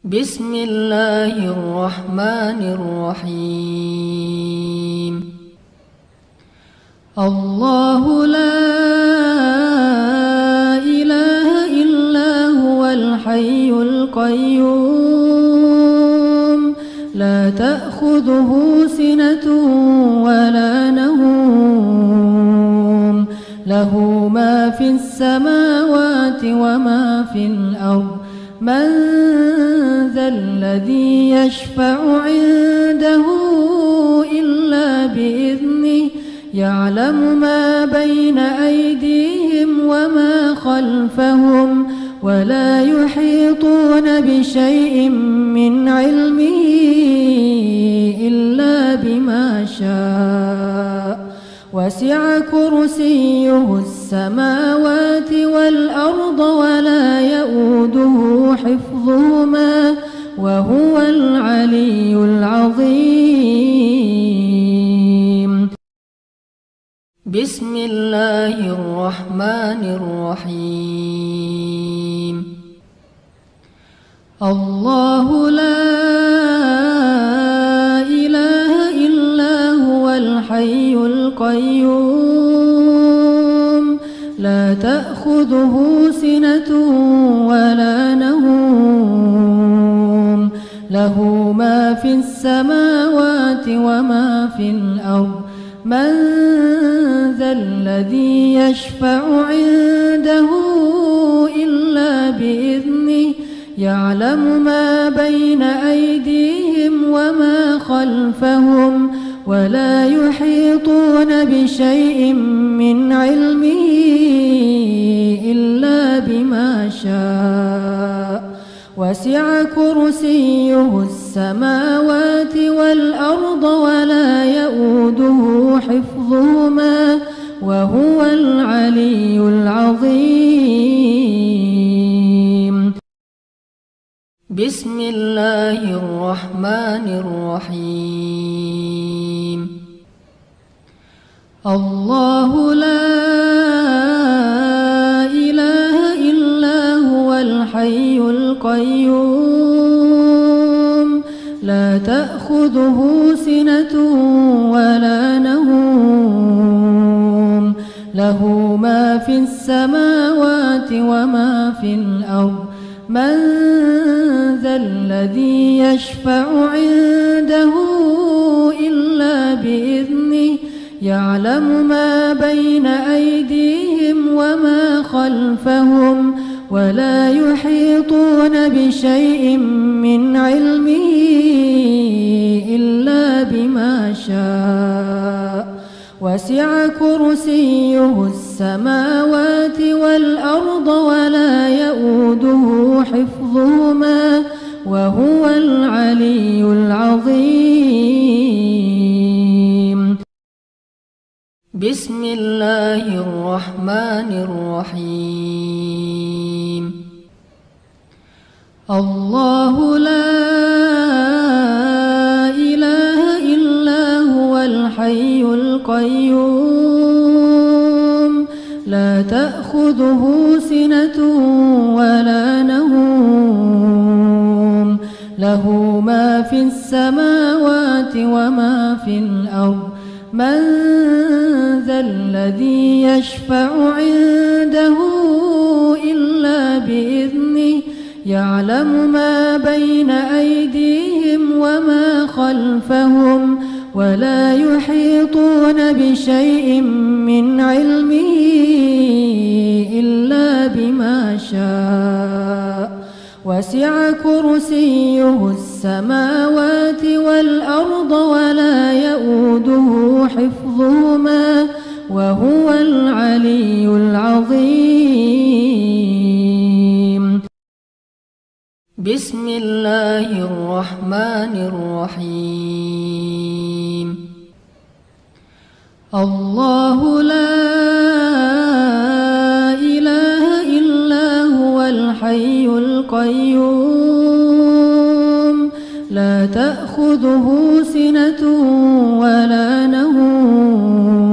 بسم الله الرحمن الرحيم. الله لا إله إلا هو الحي القيوم لا تأخذه سنة ولا نوم له ما في السماوات وما في الأرض من ذا الذي يشفع عنده إلا بإذنه يعلم ما بين أيديهم وما خلفهم ولا يحيطون بشيء من علمه إلا بما شاء وسع كرسيه السماوات والأرض ولا يؤوده حفظهما وهو العلي العظيم. بسم الله الرحمن الرحيم. الله لا إله إلا هو الحي القيوم لا تأخذه سنة ولا نوم له ما في السماوات وما في الأرض من ذا الذي يشفع عنده إلا بإذنه يعلم ما بين أيديهم وما خلفهم ولا يحيطون بشيء من علمه إلا بما شاء وسع كرسيه السماوات والأرض ولا يؤوده حفظهما وهو العلي العظيم. بسم الله الرحمن الرحيم. الله لا إله إلا هو الحي القيوم لا تأخذه سنة ولا نوم له ما في السماوات وما في الأرض من ذا الذي يشفع عنده إلا بإذنه يعلم ما بين أيديهم وما خلفهم ولا يحيطون بشيء من علمه إلا بما شاء وسع كرسيه السماوات والأرض ولا يؤوده حفظهما وهو العلي العظيم. بسم الله الرحمن الرحيم. الله لا إله إلا هو الحي القيوم لا تأخذه سنة ولا نوم له ما في السماوات وما في الأرض من ذا الذي يشفع عنده إلا بإذنه يعلم ما بين أيديهم وما خلفهم ولا يحيطون بشيء من علمه إلا بما شاء وسع كرسيه السماوات والأرض ولا يؤوده حفظهما وهو العلي العظيم. بسم الله الرحمن الرحيم. الله لا إله إلا هو الحي القيوم لا تأخذه سنة ولا نوم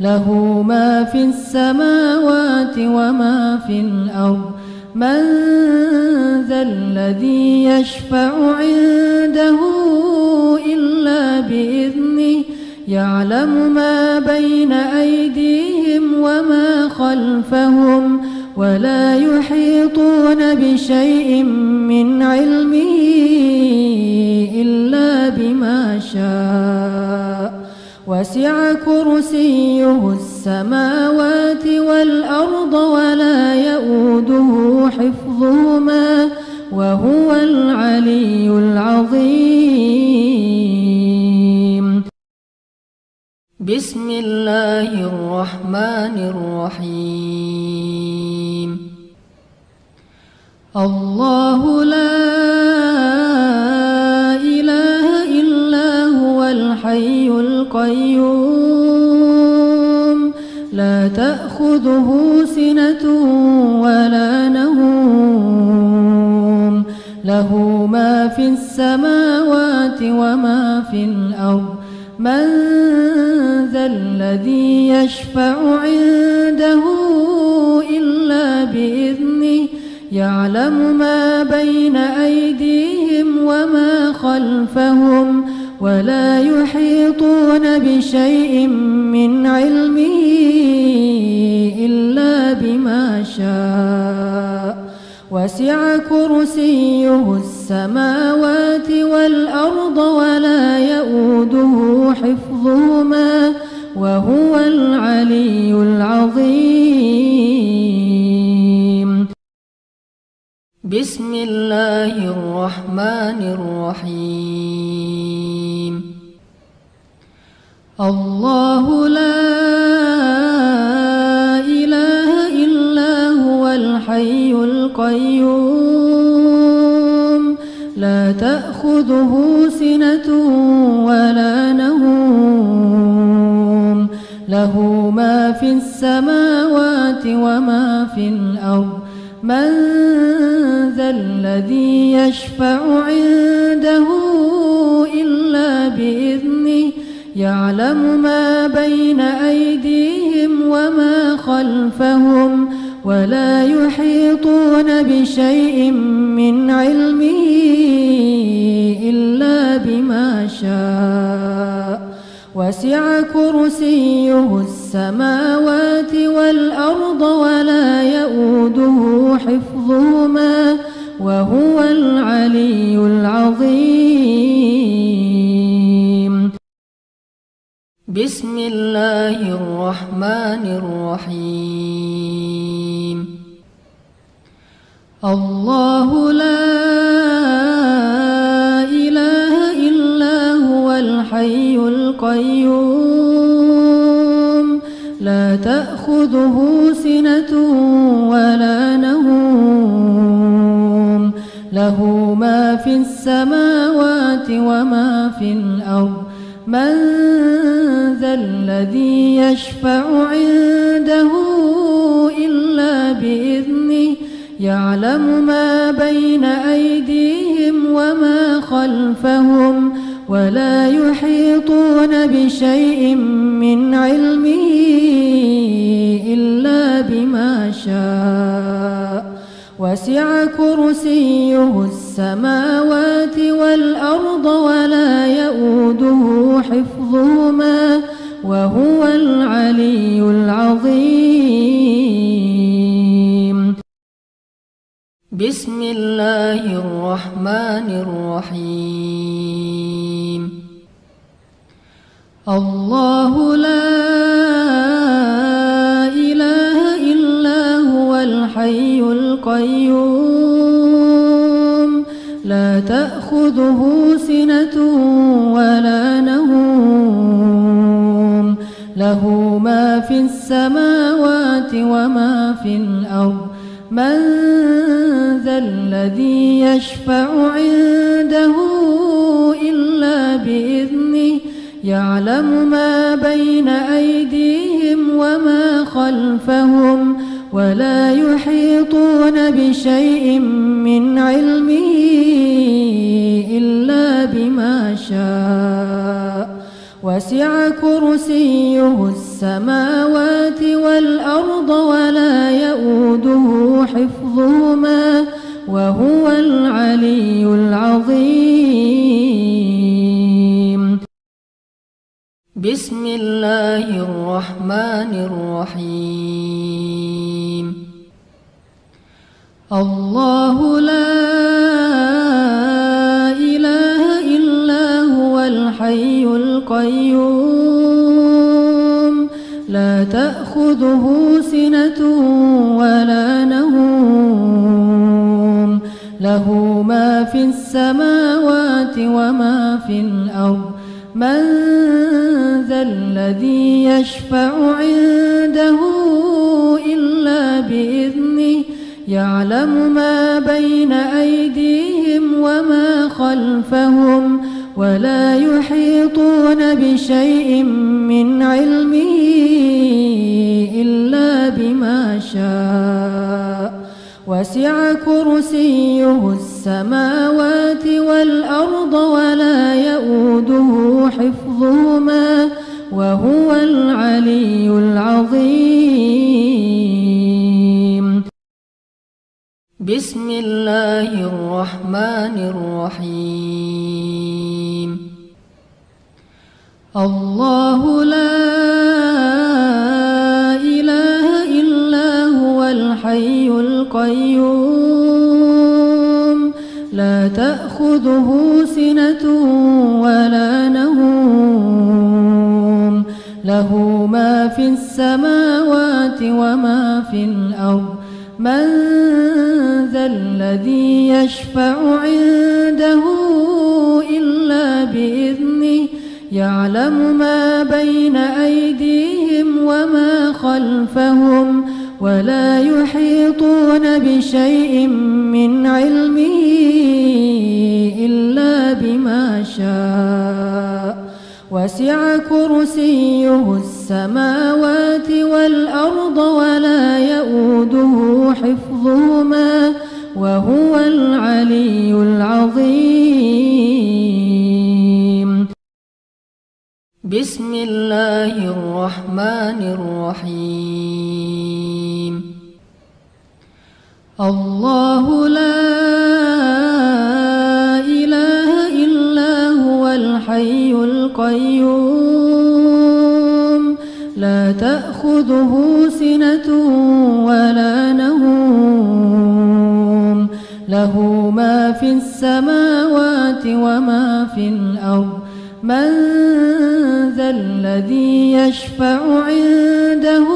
له ما في السماوات وما في الأرض من ذا الذي يشفع عنده إلا بإذنه يعلم ما بين أيديهم وما خلفهم ولا يحيطون بشيء من علمه إلا بما شاء وسع كرسيه السماوات والأرض ولا يؤوده حفظهما وهو العلي العظيم. بسم الله الرحمن الرحيم. الله لا إله إلا هو الحي القيوم لا تأخذه سنة ولا نوم له ما في السماوات وما في الأرض من ذا الذي يشفع عنده إلا بإذنه يعلم ما بين أيديهم وما خلفهم ولا يحيطون بشيء من علمه إلا بما شاء وسع كرسيه السماوات والأرض ولا يؤوده حفظهما وهو العلي العظيم. بسم الله الرحمن الرحيم. الله لا إله إلا هو الحي القيوم لا تأخذه سنة ولا نوم له ما في السماوات وما في الأرض من ذا الذي يشفع عنده إلا بإذنه يعلم ما بين أيديهم وما خلفهم ولا يحيطون بشيء من علمه إلا بما شاء وسع كرسيه السماوات والأرض ولا يؤوده حفظهما وهو العلي العظيم. بسم الله الرحمن الرحيم. الله لا إله إلا هو الحي القيوم لا تأخذه سنة ولا نوم له ما في السماوات وما في الأرض من ذا الذي يشفع عنده إلا بإذنه يعلم ما بين أيديهم وما خلفهم ولا يحيطون بشيء من علمه إلا بما شاء وسع كرسيه السماوات والأرض ولا يؤوده حفظهما وهو العلي العظيم. بسم الله الرحمن الرحيم. الله لا إله إلا هو الحي القيوم لا تأخذه سنة ولا نوم له ما في السماوات وما في الأرض من ذا الذي يشفع عنده إلا بإذنه يعلم ما بين أيديهم وما خلفهم ولا يحيطون بشيء من علمه إلا بما شاء وسع كرسيه السماوات والأرض ولا يؤوده حفظهما وهو العلي العظيم. بسم الله الرحمن الرحيم. الله لا إله إلا هو الحي القيوم لا تأخذه سنة ولا نوم له ما في السماوات وما في الأرض من ذا الذي يشفع عنده إلا بإذنه يعلم ما بين أيديهم وما خلفهم ولا يحيطون بشيء من علمه إلا بما شاء وسع كرسيه السماوات والأرض ولا يؤوده حفظهما وهو العلي العظيم. بسم الله الرحمن الرحيم. الله لا إله إلا هو الحي القيوم لا تأخذه سنة ولا نوم له ما في السماوات وما في الأرض من ذا الذي يشفع عنده إلا بإذنه يعلم ما بين أيديهم وما خلفهم ولا يحيطون بشيء من علمه إلا بما شاء وسع كرسيه السماوات والأرض ولا يؤوده حفظهما وهو العلي العظيم. بسم الله الرحمن الرحيم. الله لا إله إلا هو الحي القيوم لا تأخذه سنة ولا نوم له ما في السماوات وما في الأرض من ذا الذي يشفع عنده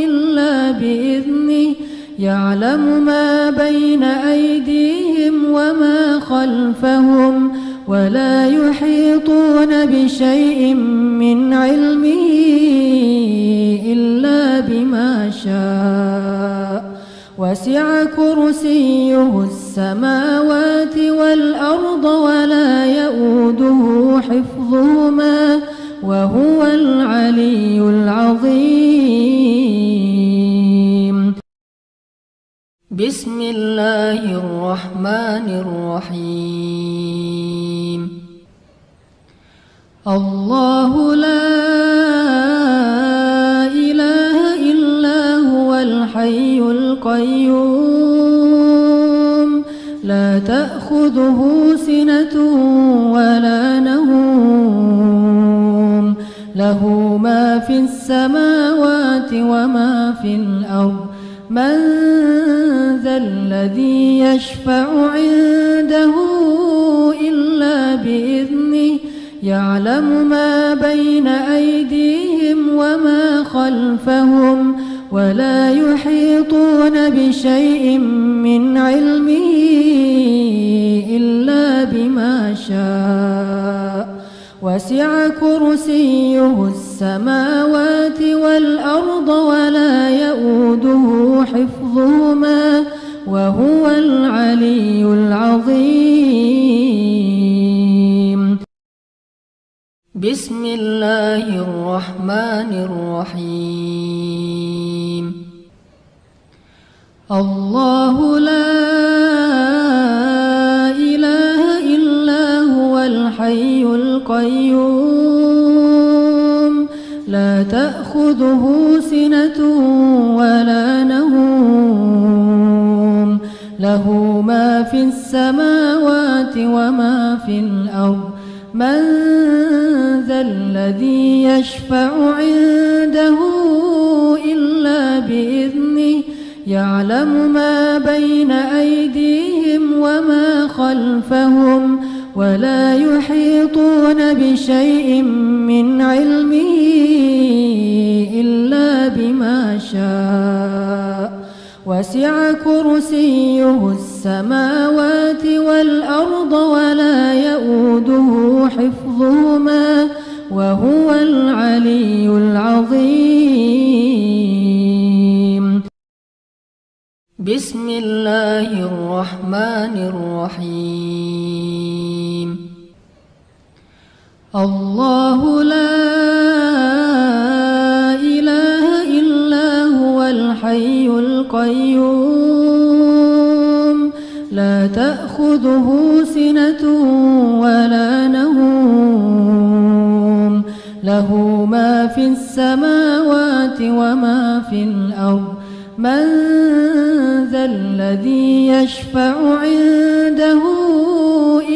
إلا بإذنه يعلم ما بين أيديهم وما خلفهم ولا يحيطون بشيء من علمه إلا بما شاء وسع كرسيه السماوات والأرض ولا يؤوده حفظهما وهو العلي العظيم. بسم الله الرحمن الرحيم. الله لا إله إلا هو الحي القيوم لا تأخذه سنة ولا نوم له ما في السماوات وما في الأرض من ذا الذي يشفع عنده إلا بإذنه يعلم ما بين أيديهم وما خلفهم ولا يحيطون بشيء من علمه إلا بما شاء وسع كرسيه السماوات والأرض ولا يؤوده حفظهما وهو العلي العظيم. بسم الله الرحمن الرحيم. الله لا إله إلا هو الحي القيوم لا تأخذه سنة ولا نوم له ما في السماوات وما في الأرض من ذا الذي يشفع عنده إلا بإذنه يعلم ما بين أيديهم وما خلفهم ولا يحيطون بشيء من علمه إلا بما شاء وسع كرسيه السماوات والأرض ولا يؤوده حفظهما وهو العلي العظيم. بسم الله الرحمن الرحيم. الله لا إله إلا هو الحي القيوم لا تأخذه سنة ولا نوم له ما في السماوات وما في الأرض من ذا الذي يشفع عنده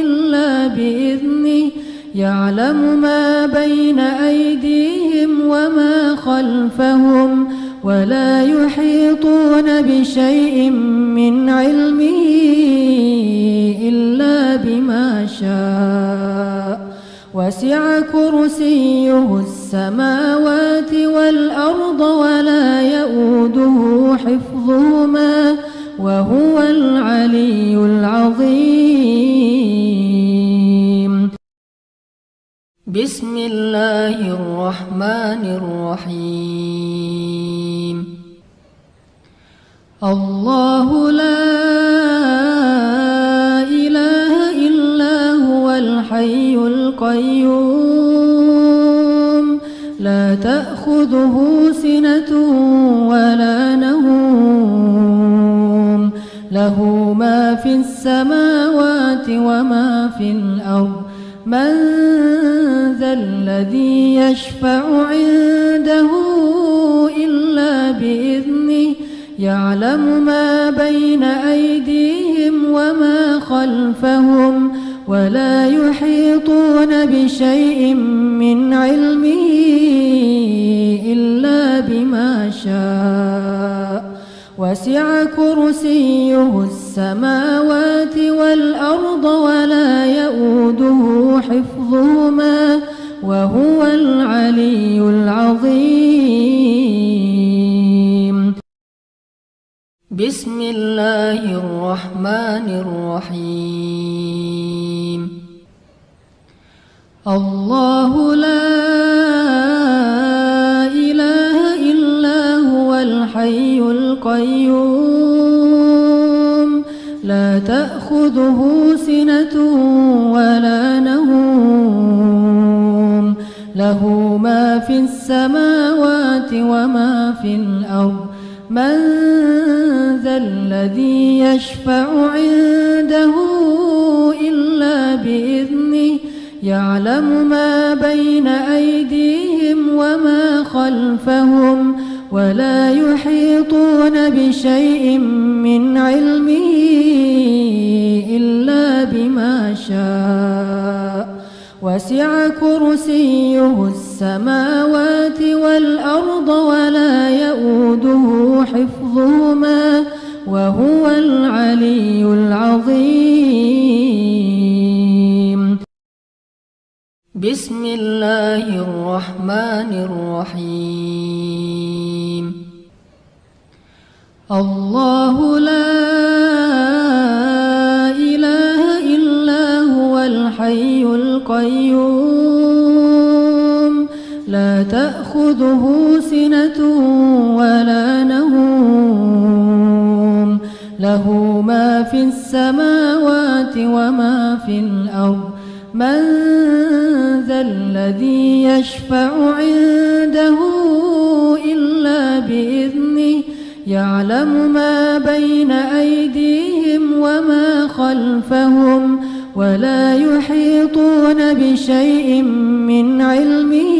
إلا بإذنه يعلم ما بين أيديهم وما خلفهم ولا يحيطون بشيء من علمه إلا بما شاء وسع كرسيه السماوات والأرض ولا يؤوده حفظهما وهو العلي العظيم. بسم الله الرحمن الرحيم. الله لا إله إلا هو الحي القيوم لا تأخذه سنة ولا نوم له ما في السماوات وما في الأرض من ذا الذي يشفع عنده إلا بإذنه يعلم ما بين أيديهم وما خلفهم ولا يحيطون بشيء من علمه إلا بما شاء وسع كرسيه السماوات والأرض ولا يؤوده حفظهما وهو العلي العظيم. بسم الله الرحمن الرحيم. الله لا إله إلا هو الحي القيوم لا تأخذه سنة ولا نوم له ما في السماوات وما في الأرض من ذا الذي يشفع عنده إلا بإذنه يعلم ما بين أيديهم وما خلفهم ولا يحيطون بشيء من علمه إلا بما شاء وسع كرسيه السماوات والأرض ولا يؤوده حفظهما وهو العلي العظيم. بسم الله الرحمن الرحيم. الله لا إله إلا هو الحي القيوم لا تأخذه سنة ولا نوم له ما في السماوات وما في الأرض من ذا الذي يشفع عنده إلا بإذنه يعلم ما بين أيديهم وما خلفهم ولا يحيطون بشيء من علمه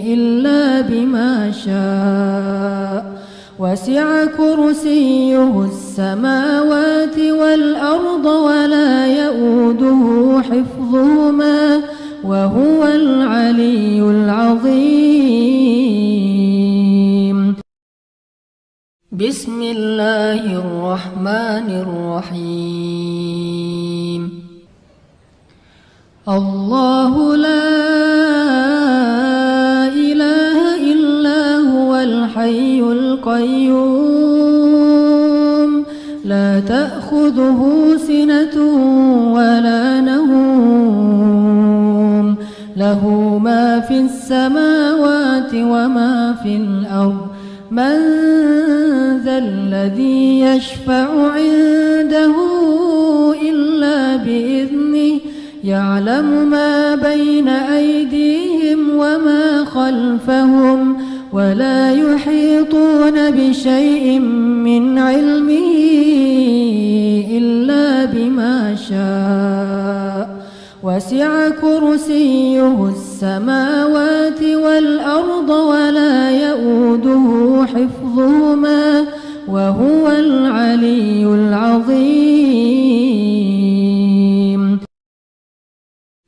إلا بما شاء وسع كرسيه السماوات والأرض ولا يؤوده حفظهما وهو العلي العظيم. بسم الله الرحمن الرحيم. الله لا إله إلا هو الحي القيوم لا تأخذه سنة ولا نوم له ما في السماوات وما في الأرض من ذا الذي يشفع عنده إلا بإذنه يعلم ما بين أيديهم وما خلفهم ولا يحيطون بشيء من علمه إلا بما شاء وسع كرسيه السماوات والأرض ولا يؤوده حفظهما وهو العلي العظيم.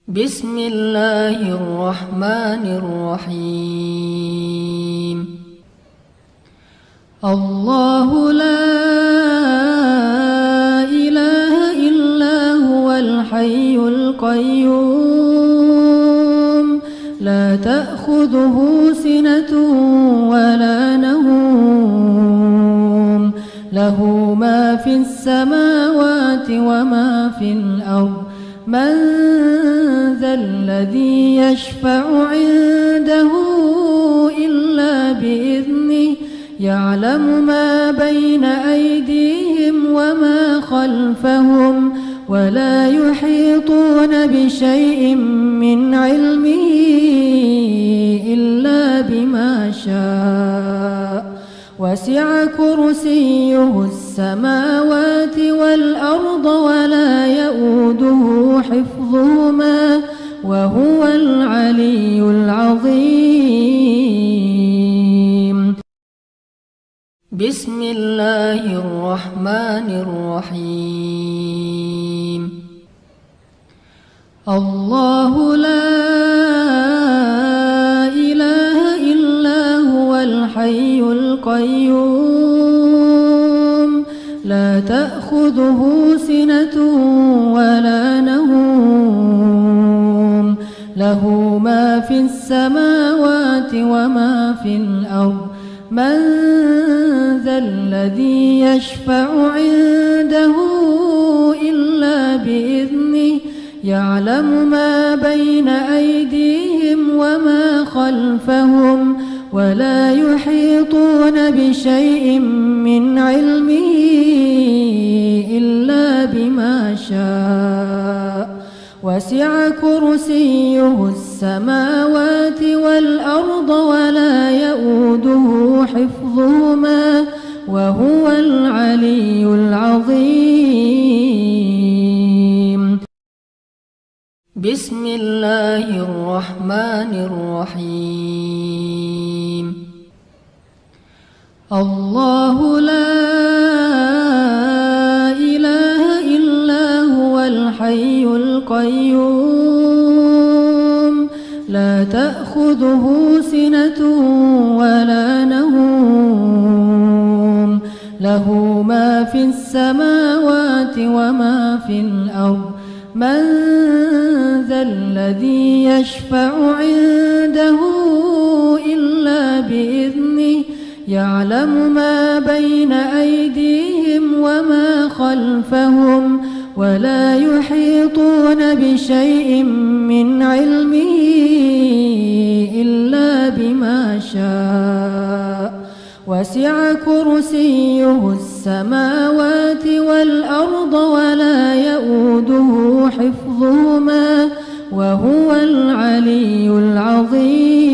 بسم الله الرحمن الرحيم. الله لا إله إلا هو الحي القيوم لا تأخذه سنة ولا نوم له ما في السماوات وما في الأرض من ذا الذي يشفع عنده إلا بإذنه يعلم ما بين أيديهم وما خلفهم ولا يحيطون بشيء من علمه إلا بما شاء وسع كرسيه السماوات والأرض ولا يؤوده حفظهما وهو العلي العظيم. بسم الله الرحمن الرحيم. الله لا إله إلا هو الحي القيوم لا تأخذه سنة ولا نوم له ما في السماوات وما في الأرض من ذا الذي يشفع عنده إلا بإذنه يعلم ما بين أيديهم وما خلفهم ولا يحيطون بشيء من علمه إلا بما شاء وسع كرسيه السماوات والأرض ولا يؤوده حفظهما وهو العلي العظيم. بسم الله الرحمن الرحيم. الله لا إله إلا هو الحي القيوم لا تأخذه سنة ولا نوم له ما في السماوات وما في الأرض من ذا الذي يشفع عنده إلا بإذنه يعلم ما بين أيديهم وما خلفهم ولا يحيطون بشيء من علمه إلا بما شاء وسع كرسيه السماوات والأرض ولا يؤوده حفظهما وهو العلي العظيم.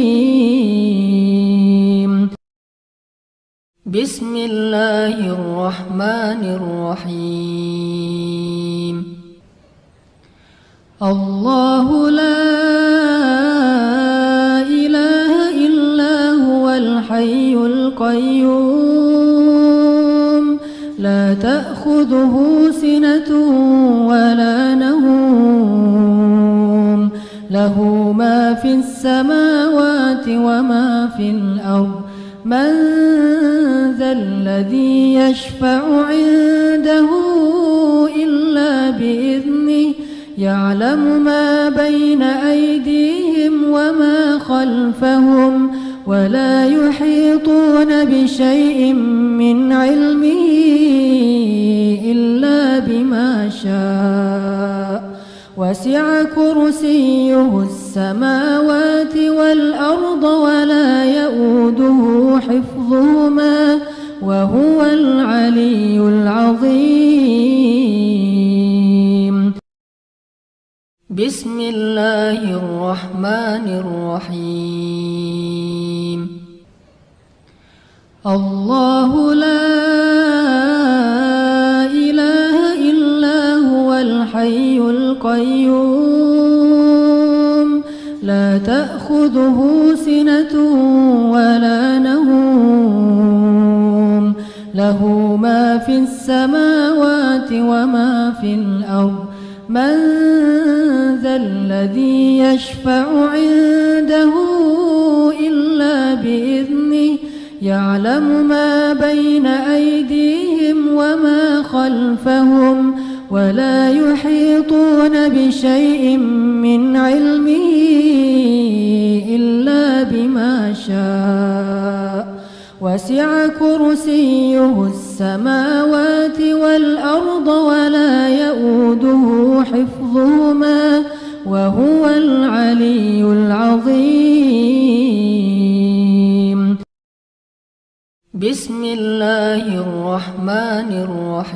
بسم الله الرحمن الرحيم. الله لا إله إلا هو الحي القيوم ولا نوم له ما في السماوات وما في الأرض من ذا الذي يشفع عنده إلا بإذنه يعلم ما بين أيديهم وما خلفهم ولا يحيطون بشيء من علمه إلا بما شاء وسع كرسيه السماوات والأرض ولا يؤوده حفظهما وهو العلي العظيم. بسم الله الرحمن الرحيم. الله لا إله إلا هو الحي القيوم لا تأخذه سنة ولا نوم له ما في السماوات وما في الأرض من ذا الذي يشفع عنده إلا بإذنه يعلم ما بين أيديهم وما خلفهم ولا يحيطون بشيء من علمه إلا بما شاء وسع كرسيه السماوات والأرض ولا يؤوده حفظهما وهو العلي العظيم. بسم الله الرحمن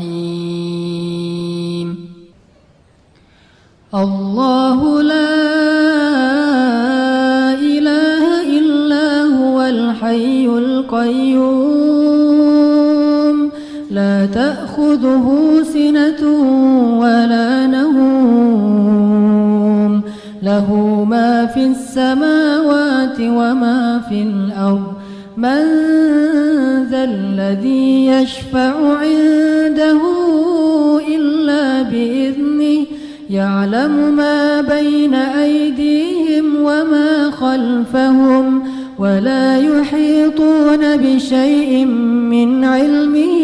الرحيم. الله لا إله إلا هو الحي القيوم لا تأخذه سنة ولا نوم له ما في السماوات وما في الأرض من ذا الذي يشفع عنده إلا بإذنه يعلم ما بين أيديهم وما خلفهم ولا يحيطون بشيء من علمه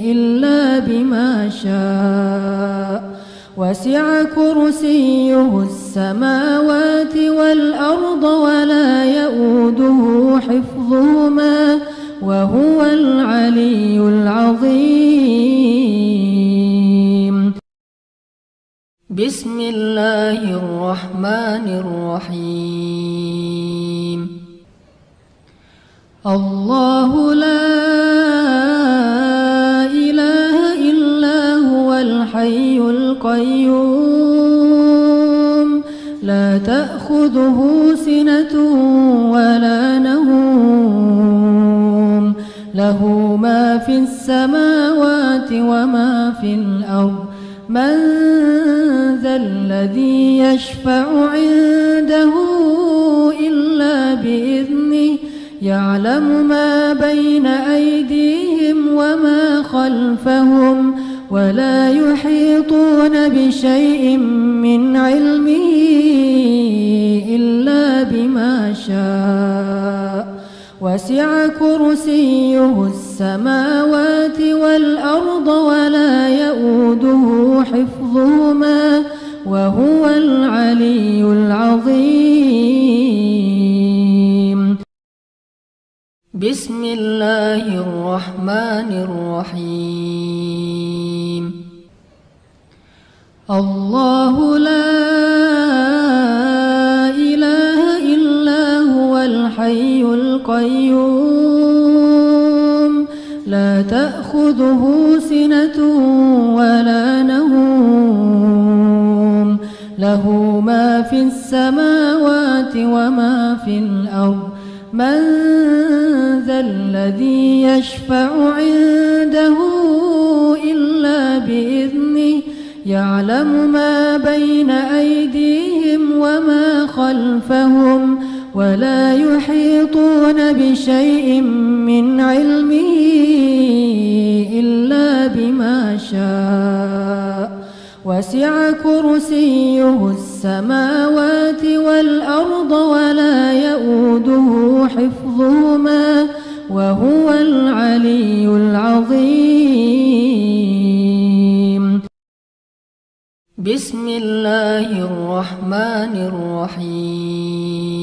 إلا بما شاء وسع كرسيه السماوات والأرض ولا يؤوده حفظهما وهو العلي العظيم. بسم الله الرحمن الرحيم. الله لا إله إلا هو الحي القيوم لا تأخذه سنة ولا نوم له ما في السماوات وما في الأرض من ذا الذي يشفع عنده إلا بإذنه يعلم ما بين أيديهم وما خلفهم ولا يحيطون بشيء من علمه إلا بما شاء وسع كرسيه السماوات والأرض ولا يؤوده حفظهما وهو العلي العظيم. بسم الله الرحمن الرحيم. الله لا إله إلا هو الحي القيوم لا تأخذه سنة ولا نوم له ما في السماوات وما في الأرض من ذا الذي يشفع عنده إلا بإذنه يعلم ما بين أيديهم وما خلفهم ولا يحيطون بشيء من علمه إلا بما شاء وسع كرسيه السماوات والأرض ولا يؤوده حفظهما وهو العلي العظيم. بسم الله الرحمن الرحيم.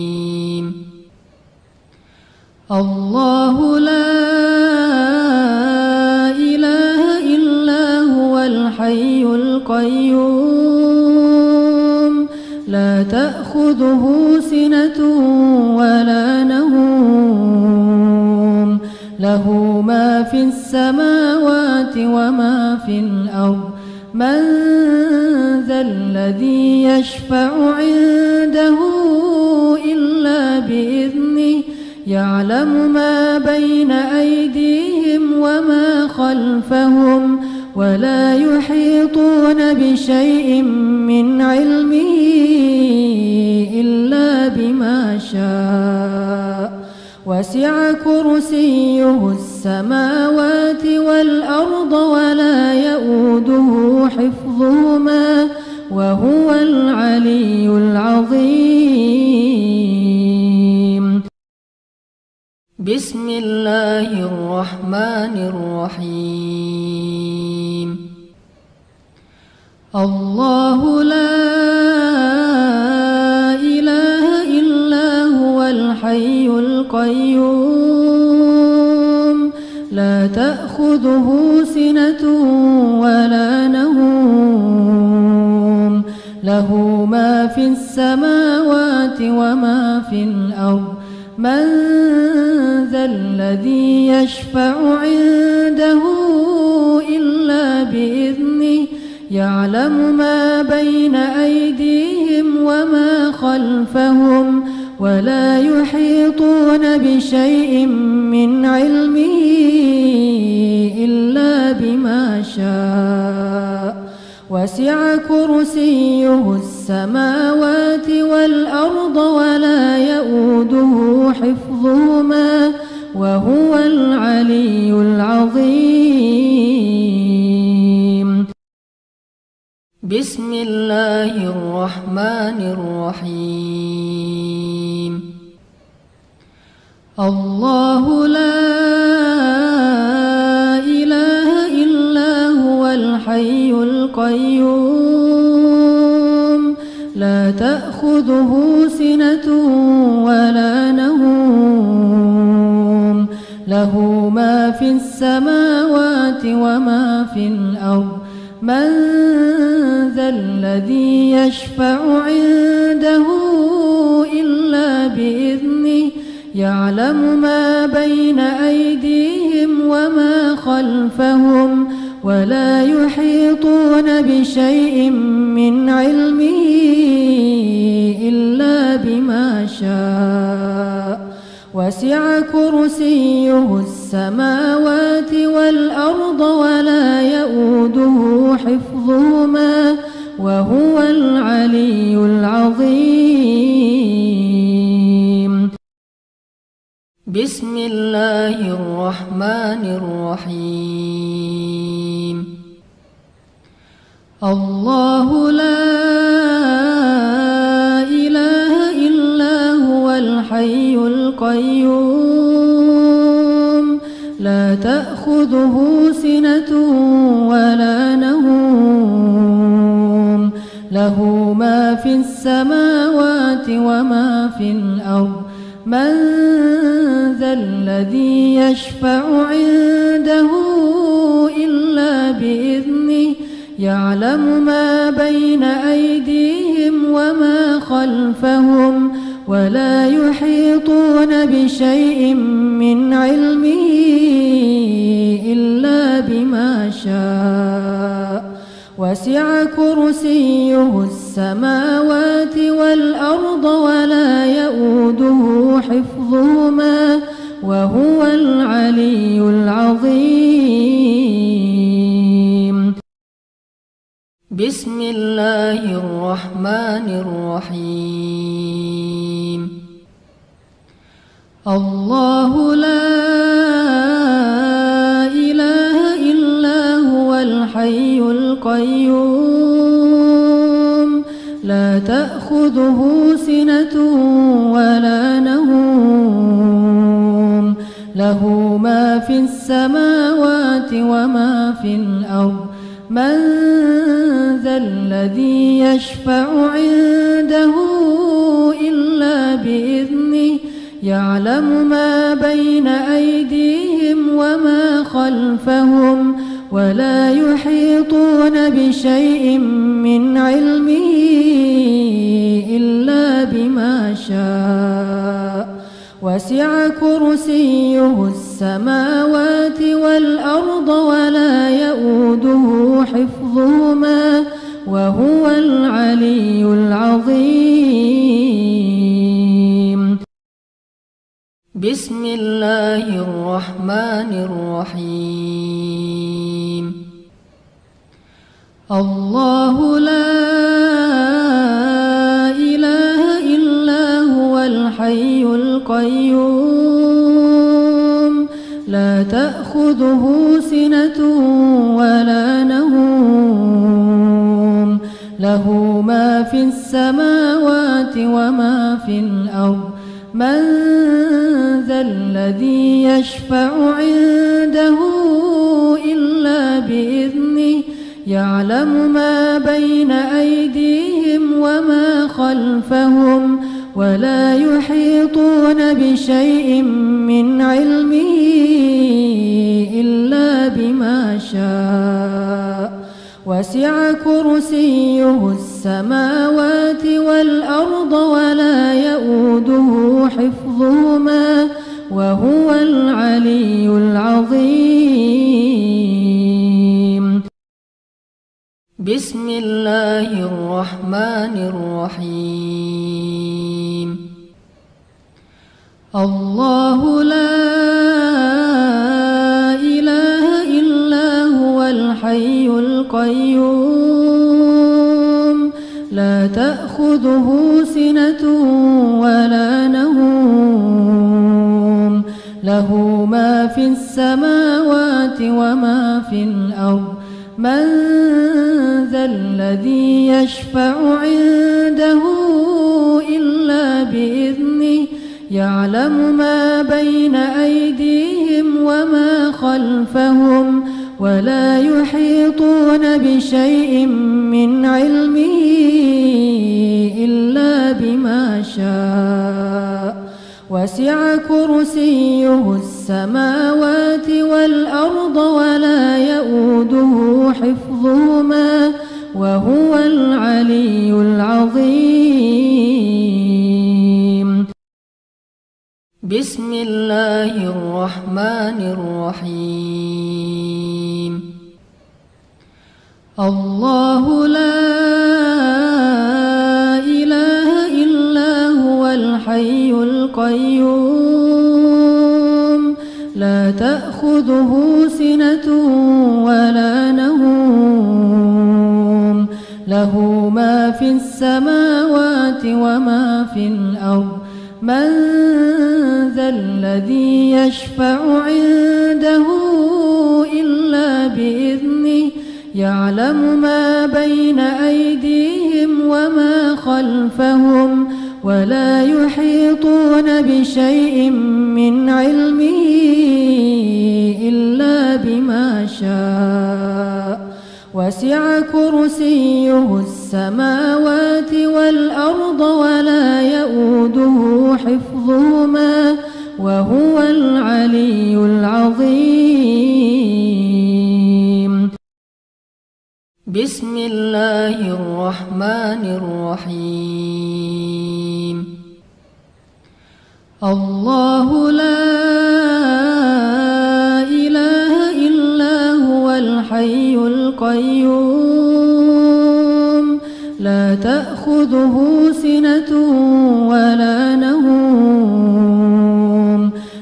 الله لا إله إلا هو الحي القيوم لا تأخذه سنة ولا نوم له ما في السماوات وما في الأرض من ذا الذي يشفع عنده إلا بإذنه يعلم ما بين أيديهم وما خلفهم ولا يحيطون بشيء من علمه إلا بما شاء وسع كرسيه السماوات والأرض ولا يؤوده حفظهما وهو العلي العظيم. بسم الله الرحمن الرحيم. الله لا إله إلا هو الحي القيوم لا تأخذه سنة ولا نوم له ما في السماوات وما في الأرض من ذا الذي يشفع عنده إلا بإذنه يعلم ما بين أيديهم وما خلفهم ولا يحيطون بشيء من علمه إلا بما شاء وسع كرسيه السماوات والأرض ولا يؤوده حفظهما وهو العلي العظيم. بسم الله الرحمن الرحيم. الله لا إله إلا هو الحي القيوم لا تأخذه سنة ولا نوم له ما في السماوات وما في الأرض من ذا الذي يشفع عنده إلا بإذنه يعلم ما بين أيديهم وما خلفهم ولا يحيطون بشيء من علمه إلا بما شاء وسع كرسيه السماوات والأرض ولا يؤوده حفظهما وهو العلي العظيم. بسم الله الرحمن الرحيم. الله لا إله إلا هو الحي القيوم لا تأخذه سنة ولا نوم له ما في السماوات وما في الأرض من ذا الذي يشفع عنده إلا بإذنه يعلم ما بين أيديهم وما خلفهم ولا يحيطون بشيء من علمه إلا بما شاء وسع كرسيه السماوات والأرض ولا يؤوده حفظهما وهو العلي العظيم. بسم الله الرحمن الرحيم. الله لا إله إلا هو الحي الحي القيوم لا تأخذه سنة ولا نوم له ما في السماوات وما في الأرض من ذا الذي يشفع عنده إلا بإذنه يعلم ما بين أيديهم وما خلفهم ولا يحيطون بشيء من علمه إلا بما شاء وسع كرسيه السماوات والأرض ولا يؤوده حفظهما وهو العلي العظيم. بسم الله الرحمن الرحيم. الله لا إله إلا هو الحي القيوم لا تأخذه سنة ولا نوم له ما في السماوات وما في الأرض من ذا الذي يشفع عنده إلا بإذنه يعلم ما بين أيديهم وما خلفهم ولا يحيطون بشيء من علمه إلا بما شاء وسع كرسيه السماوات والأرض ولا يؤوده حفظهما وهو العلي العظيم. بسم الله الرحمن الرحيم. الله لا إله إلا هو الحي القيوم لا تأخذه سنة ولا نوم له ما في السماوات وما في الأرض من ذا الذي يشفع عنده إلا بإذنه يعلم ما بين أيديهم وما خلفهم ولا يحيطون بشيء من علمه إلا بما شاء وسع كرسيه السماوات والأرض ولا يؤوده حفظهما وهو العلي العظيم. بسم الله الرحمن الرحيم. الله لا إله إلا هو الحي القيوم لا تأخذه سنة ولا نوم له ما في السماوات وما في الأرض من ذا الذي يشفع عنده إلا بإذنه يعلم ما بين أيديهم وما خلفهم ولا يحيطون بشيء من علمه إلا بما شاء وسع كرسيه السماوات والأرض ولا يؤوده حفظهما وهو العلي العظيم. بسم الله الرحمن الرحيم. الله لا إله إلا هو الحي القيوم لا تأخذه سنة ولا نوم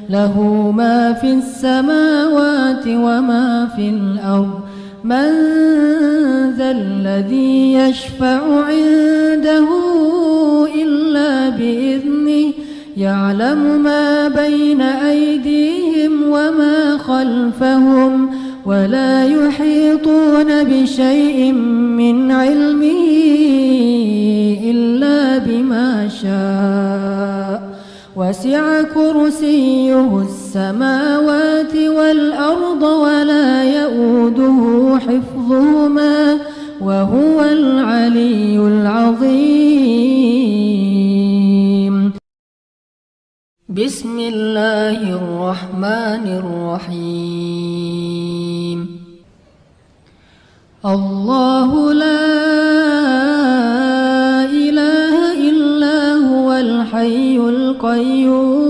له ما في السماوات وما في الأرض من ذا الذي يشفع عنده إلا بإذنه يعلم ما بين أيديهم وما خلفهم ولا يحيطون بشيء من علمه إلا بما شاء وسع كرسيه السماوات والأرض ولا يؤوده حفظهما وهو العلي العظيم. بسم الله الرحمن الرحيم. الله لا إله إلا هو الحي القيوم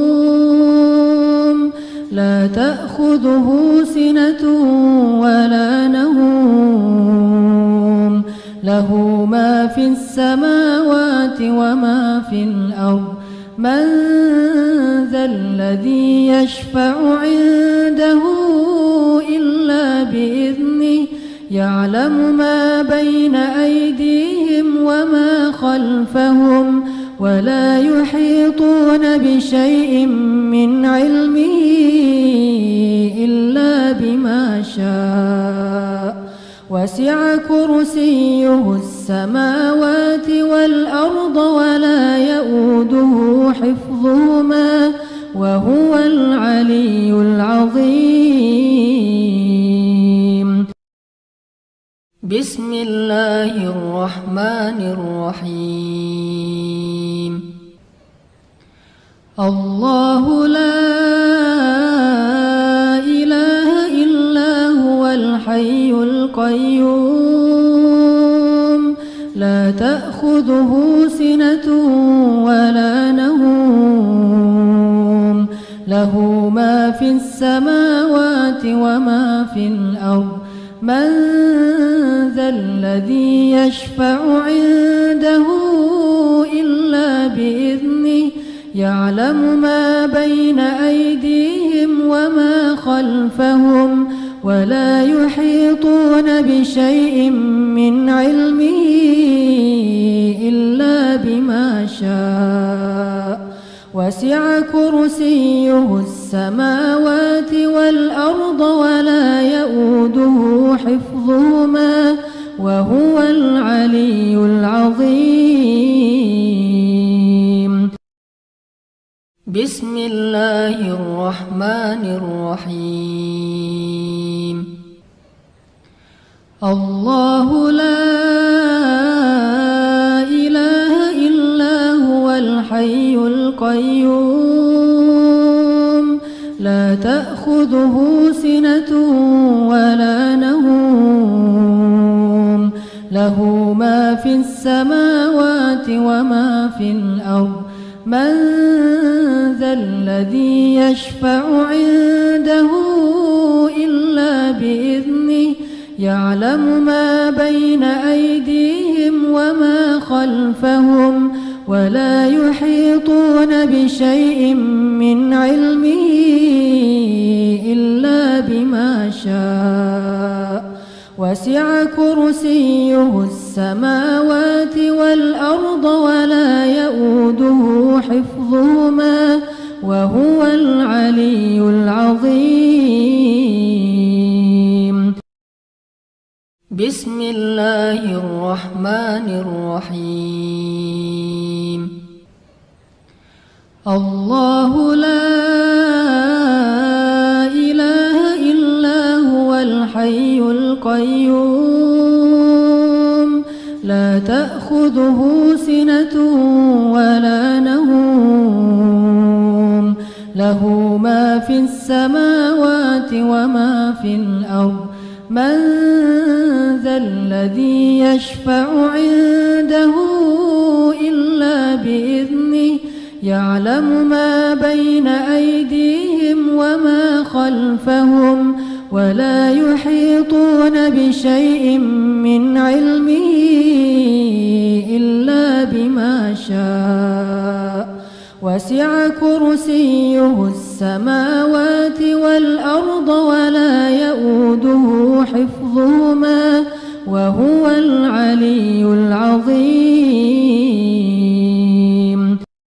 لا تأخذه سنة ولا نوم له ما في السماوات وما في الأرض من ذا الذي يشفع عنده إلا بإذنه يعلم ما بين أيديهم وما خلفهم ولا يحيطون بشيء من علمه إلا بما شاء وسع كرسيه السماوات والأرض ولا يؤوده حفظهما وهو العلي العظيم. بسم الله الرحمن الرحيم. الله لا إله إلا هو الحي القيوم لا تأخذه سنة ولا نوم له ما في السماوات وما في الأرض من ذا الذي يشفع عنده إلا بإذنه يعلم ما بين أيديهم وما خلفهم ولا يحيطون بشيء من علمه إلا بما شاء وسع كرسيه السماوات والأرض ولا يؤوده حفظهما وهو العلي العظيم. بسم الله الرحمن الرحيم. الله لا إله إلا هو الحي القيوم لا تأخذه سنة ولا نوم له ما في السماوات وما في الأرض من ذا الذي يشفع عنده إلا بإذنه يعلم ما بين أيديهم وما خلفهم ولا يحيطون بشيء من علمه إلا بما شاء وسع كرسيه السماوات والأرض ولا يؤوده حفظهما وهو العلي العظيم. بسم الله الرحمن الرحيم. الله لا إله إلا هو الحي القيوم لا تأخذه سنة ولا نوم له ما في السماوات وما في الأرض من ذا الذي يشفع عنده إلا بإذنه يعلم ما بين أيديهم وما خلفهم ولا يحيطون بشيء من علمه إلا بما شاء وسع كرسيه السماوات والأرض ولا يؤوده حفظهما وهو العلي العظيم.